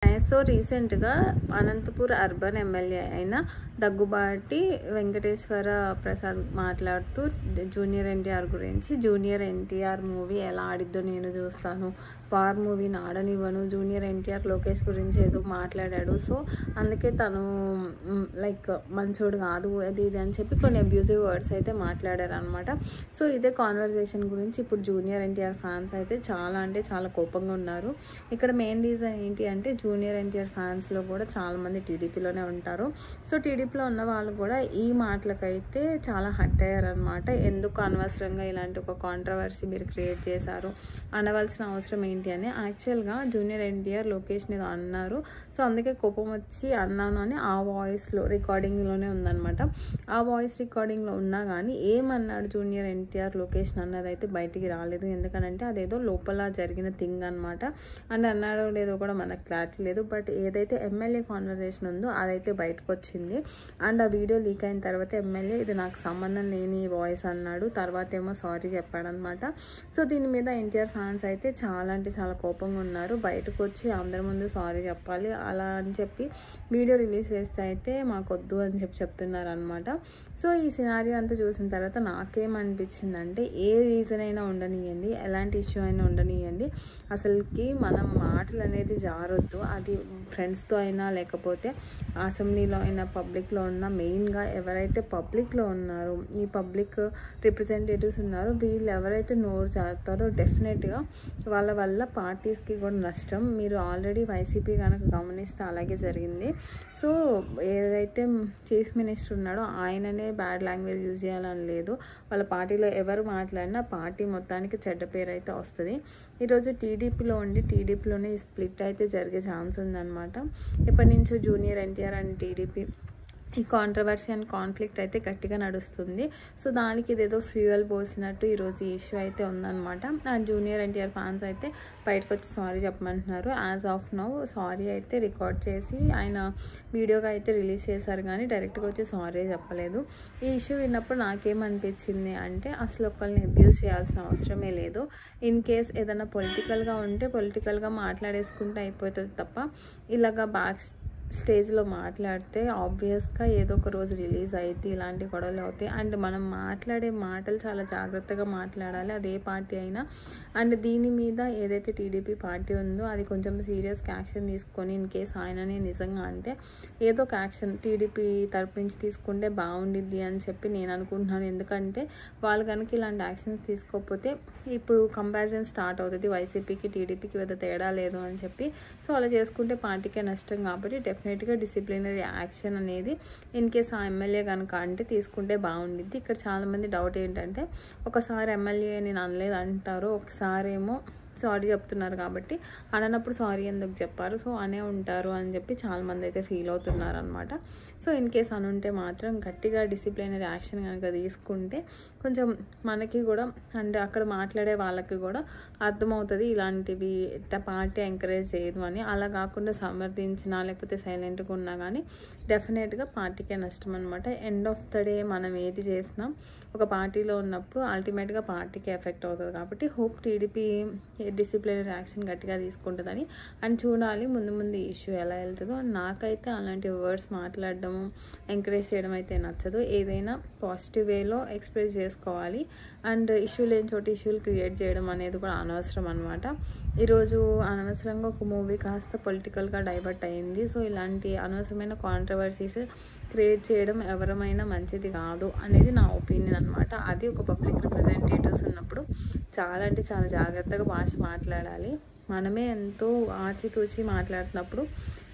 So రీసెంట్గా Anantapur urban MLA అయిన దగ్గుబాటి వెంకటేశ్వర ప్రసాద్ మాట్లాడుతూ జూనియర్ ఎన్టీఆర్ గురించి, జూనియర్ ఎన్టీఆర్ మూవీ ఎలా ఆడిద్దో నేను చూస్తాను, వార్ మూవీని ఆడనివ్వను, జూనియర్ ఎన్టీఆర్ లోకేష్ గురించి ఏదో మాట్లాడాడు, సో అందుకే తను లైక్ మంచోడు కాదు అది ఇది అని చెప్పి కొన్ని అబ్యూజివ్ వర్డ్స్ అయితే మాట్లాడారు అనమాట. సో ఇదే కాన్వర్జేషన్ గురించి ఇప్పుడు జూనియర్ ఎన్టీఆర్ ఫ్యాన్స్ అయితే చాలా కోపంగా ఉన్నారు. ఇక్కడ మెయిన్ రీజన్ ఏంటి అంటే జూనియర్ ఎన్టీఆర్ ఫ్యాన్స్లో కూడా చాలామంది టీడీపీలోనే ఉంటారు. సో టీడీపీలో ఉన్న వాళ్ళు కూడా ఈ మాటలకైతే చాలా హట్ అయ్యారనమాట. ఎందుకు అనవసరంగా ఇలాంటి ఒక కాంట్రవర్సీ మీరు క్రియేట్ చేశారు, అనవలసిన అవసరం ఏంటి అని. యాక్చువల్గా జూనియర్ ఎన్టీఆర్ లోకేష్ని అన్నారు, సో అందుకే కోపం వచ్చి అన్నాను అని ఆ వాయిస్లో రికార్డింగ్లోనే ఉందన్నమాట. ఆ వాయిస్ రికార్డింగ్లో ఉన్నా కానీ ఏమన్నాడు జూనియర్ ఎన్టీఆర్ లోకేష్ని అన్నది అయితే బయటికి రాలేదు. ఎందుకనంటే అదేదో లోపల జరిగిన థింగ్ అనమాట. అండ్ అన్నాడో లేదో కూడా మనకు క్లారిటీ లేదు. బట్ ఏదైతే ఎమ్మెల్యే కాన్వర్జేషన్ ఉందో అదైతే బయటకు వచ్చింది. అండ్ ఆ వీడియో లీక్ అయిన తర్వాత ఎమ్మెల్యే ఇది నాకు సంబంధం లేని వాయిస్ అన్నాడు, తర్వాత ఏమో సారీ చెప్పాడనమాట. సో దీని మీద ఎన్టీఆర్ ఫ్యాన్స్ అయితే చాలా కోపంగా ఉన్నారు. బయటకు వచ్చి అందరి ముందు సారీ చెప్పాలి అలా అని చెప్పి వీడియో రిలీజ్ చేస్తే అయితే మాకొద్దు అని చెప్తున్నారు అనమాట. సో ఈ సినారియో అంతా చూసిన తర్వాత నాకేమనిపించిందంటే ఏ రీజన్ అయినా ఉండనియండి, ఎలాంటి ఇష్యూ అయినా ఉండనియండి, అసలుకి మనం మాటలు అనేది జారొద్దు. అది ఫ్రెండ్స్తో అయినా లేకపోతే అసెంబ్లీలో అయినా పబ్లిక్లో ఉన్న మెయిన్గా ఎవరైతే పబ్లిక్లో ఉన్నారో ఈ పబ్లిక్ రిప్రజెంటేటివ్స్ ఉన్నారో వీళ్ళు ఎవరైతే నోరు జారుతారో డెఫినెట్గా వాళ్ళ వల్ల పార్టీస్కి కూడా నష్టం. మీరు ఆల్రెడీ వైసీపీ కనుక గమనిస్తే అలాగే జరిగింది. సో ఏదైతే చీఫ్ మినిస్టర్ ఉన్నాడో ఆయననే బ్యాడ్ లాంగ్వేజ్ యూజ్ చేయాలని లేదు. వాళ్ళ పార్టీలో ఎవరు మాట్లాడినా పార్టీ మొత్తానికి చెడ్డ పేరు అయితే వస్తుంది. ఈరోజు టీడీపీలో ఉండి టీడీపీలోనే ఈ స్ప్లిట్ అయితే జరిగే ఛాన్స్ ఉందన్నమాట. ఎప్పటి నుంచో జూనియర్ ఎన్టీఆర్ అండ్ టీడీపీ ఈ కాంట్రవర్సీ అండ్ కాన్ఫ్లిక్ట్ అయితే గట్టిగా నడుస్తుంది. సో దానికి ఇదేదో ఫ్యూయల్ పోసినట్టు ఈరోజు ఈ ఇష్యూ అయితే ఉందన్నమాట. అండ్ జూనియర్ ఎన్టీఆర్ ఫ్యాన్స్ అయితే బయటకు వచ్చి సారీ చెప్పమంటున్నారు. యాజ్ ఆఫ్ నౌ సారీ అయితే రికార్డ్ చేసి ఆయన వీడియోగా అయితే రిలీజ్ చేశారు, కానీ డైరెక్ట్గా వచ్చి సారీ చెప్పలేదు. ఈ ఇష్యూ విన్నప్పుడు నాకేమనిపించింది అంటే అసలు ఒకళ్ళని అబ్యూస్ చేయాల్సిన అవసరమే లేదు. ఇన్ కేస్ ఏదైనా పొలిటికల్గా ఉంటే పొలిటికల్గా మాట్లాడేసుకుంటే అయిపోతుంది తప్ప ఇలాగా బ్యాక్ స్టేజ్లో మాట్లాడితే ఆబ్వియస్గా ఏదో ఒక రోజు రిలీజ్ అయితే ఇలాంటి గొడవలు అవుతాయి. అండ్ మనం మాట్లాడే మాటలు చాలా జాగ్రత్తగా మాట్లాడాలి, అదే పార్టీ అయినా. అండ్ దీని మీద ఏదైతే టీడీపీ పార్టీ ఉందో అది కొంచెం సీరియస్గా యాక్షన్ తీసుకొని ఇన్ కేస్ ఆయననే నిజంగా అంటే ఏదో ఒక యాక్షన్ టీడీపీ తరపు నుంచి తీసుకుంటే బాగుండిద్ది అని చెప్పి నేను అనుకుంటున్నాను. ఎందుకంటే వాళ్ళు కనుక ఇలాంటి యాక్షన్స్ తీసుకోకపోతే ఇప్పుడు కంపారిజన్ స్టార్ట్ అవుతుంది, వైసీపీకి టీడీపీకి పెద్ద తేడా లేదు అని చెప్పి. సో అలా చేసుకుంటే పార్టీకే నష్టం. కాబట్టి డెఫినెట్గా డిసిప్లినరీ యాక్షన్ అనేది ఇన్ కేస్ ఆ ఎమ్మెల్యే కనుక అంటే తీసుకుంటే బాగుండిద్ది. ఇక్కడ చాలామంది డౌట్ ఏంటంటే ఒకసారి ఎమ్మెల్యే నేను అనలేదు అంటారు, ఒకసారి ఏమో సారీ చెప్తున్నారు కాబట్టి అనప్పుడు సారీ ఎందుకు చెప్పారు, సో అనే ఉంటారు అని చెప్పి చాలామంది అయితే ఫీల్ అవుతున్నారు అనమాట. సో ఇన్ కేస్ అనుంటే మాత్రం గట్టిగా డిసిప్లినరీ యాక్షన్ కనుక తీసుకుంటే కొంచెం మనకి కూడా అండ్ అక్కడ మాట్లాడే వాళ్ళకి కూడా అర్థమవుతుంది ఇలాంటివి పార్టీ ఎంకరేజ్ చేయదు అని. అలా కాకుండా సమర్థించినా లేకపోతే సైలెంట్గా ఉన్నా కానీ డెఫినెట్గా పార్టీకే నష్టం అనమాట. ఎండ్ ఆఫ్ ద డే మనం ఏది చేసినా ఒక పార్టీలో ఉన్నప్పుడు అల్టిమేట్గా పార్టీకి ఎఫెక్ట్ అవుతుంది. కాబట్టి హోప్ టీడీపీ డిసిప్లినరీ యాక్షన్ గట్టిగా తీసుకుంటుందని. అండ్ చూడాలి ముందు ఈ ఇష్యూ ఎలా వెళ్తుందో. నాకైతే అలాంటి వర్డ్స్ మాట్లాడడము ఎంకరేజ్ చేయడం అయితే నచ్చదు. ఏదైనా పాజిటివ్ వేలో ఎక్స్ప్రెస్ చేసుకోవాలి. అండ్ ఇష్యూ లేని చోట ఇష్యూలు క్రియేట్ చేయడం అనేది కూడా అనవసరం అనమాట. ఈరోజు అనవసరంగా ఒక మూవీ కాస్త పొలిటికల్గా డైవర్ట్ అయింది. సో ఇలాంటి అనవసరమైన కాంట్రవర్సీస్ క్రియేట్ చేయడం ఎవరమైనా మంచిది కాదు అనేది నా ఒపీనియన్ అనమాట. అది ఒక పబ్లిక్ రిప్రజెంటేటివ్స్ ఉన్నప్పుడు చాలా జాగ్రత్తగా మాట్లాడాలి. మనమే ఎంతో ఆచితూచి మాట్లాడుతున్నప్పుడు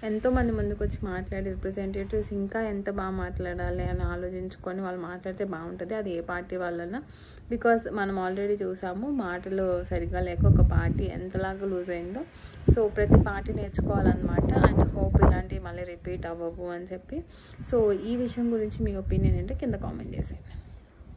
ఎంతోమంది ముందుకు వచ్చి మాట్లాడే రిప్రజెంటేటివ్స్ ఇంకా ఎంత బాగా మాట్లాడాలి అని ఆలోచించుకొని వాళ్ళు మాట్లాడితే బాగుంటుంది, అది ఏ పార్టీ వాళ్ళన్నా. బికాజ్ మనం ఆల్రెడీ చూసాము మాటలు సరిగ్గా లేక ఒక పార్టీ ఎంతలాగా లూజ్ అయిందో. సో ప్రతి పార్టీ నేర్చుకోవాలన్నమాట. అండ్ హోప్ ఇలాంటివి మళ్ళీ రిపీట్ అవ్వవు అని చెప్పి. సో ఈ విషయం గురించి మీ ఒపీనియన్ ఏంటో కింద కామెంట్ చేసేయండి.